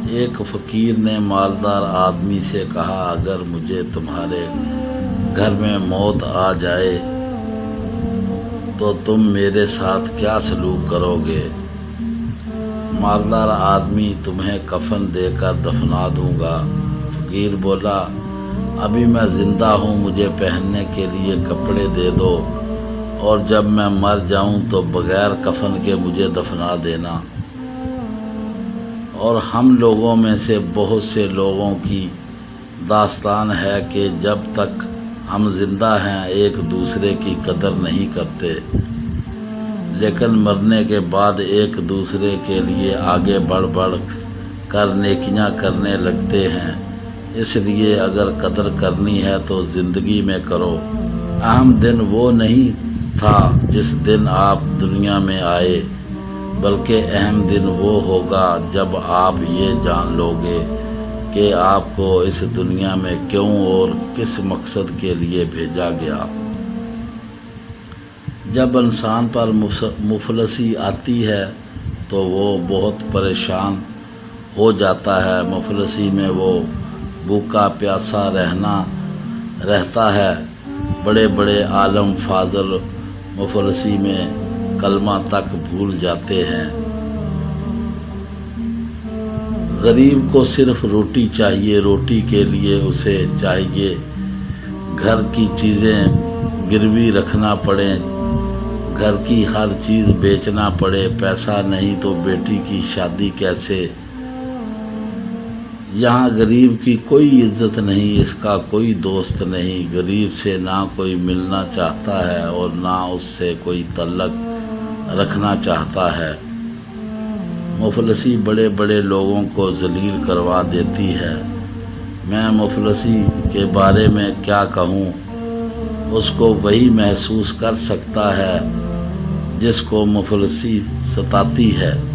ایک فقیر نے مالدار آدمی سے کہا، اگر مجھے تمہارے گھر میں موت آ جائے تو تم میرے ساتھ کیا سلوک کرو گے؟ مالدار آدمی، تمہیں کفن دے کر دفنا دوں گا۔ فقیر بولا، ابھی میں زندہ ہوں، مجھے پہننے کے لیے کپڑے دے دو، اور جب میں مر جاؤں تو بغیر کفن کے مجھے دفنا دینا۔ اور ہم لوگوں میں سے بہت سے لوگوں کی داستان ہے کہ جب تک ہم زندہ ہیں ایک دوسرے کی قدر نہیں کرتے، لیکن مرنے کے بعد ایک دوسرے کے لیے آگے بڑھ بڑھ کر نیکیاں کرنے لگتے ہیں۔ اس لیے اگر قدر کرنی ہے تو زندگی میں کرو۔ اہم دن وہ نہیں تھا جس دن آپ دنیا میں آئے، بلکہ اہم دن وہ ہوگا جب آپ یہ جان لو گے کہ آپ کو اس دنیا میں کیوں اور کس مقصد کے لیے بھیجا گیا۔ جب انسان پر مفلسی آتی ہے تو وہ بہت پریشان ہو جاتا ہے۔ مفلسی میں وہ بھوکا پیاسا رہتا ہے۔ بڑے بڑے عالم فاضل مفلسی میں کلمہ تک بھول جاتے ہیں۔ غریب کو صرف روٹی چاہیے، روٹی کے لیے اسے چاہیے گھر کی چیزیں گروی رکھنا پڑے، گھر کی ہر چیز بیچنا پڑے، پیسہ نہیں تو بیٹی کی شادی کیسے؟ یہاں غریب کی کوئی عزت نہیں، اس کا کوئی دوست نہیں، غریب سے نہ کوئی ملنا چاہتا ہے اور نہ اس سے کوئی تعلق رکھنا چاہتا ہے۔ مفلسی بڑے بڑے لوگوں کو ذلیل کروا دیتی ہے۔ میں مفلسی کے بارے میں کیا کہوں؟ اس کو وہی محسوس کر سکتا ہے جس کو مفلسی ستاتی ہے۔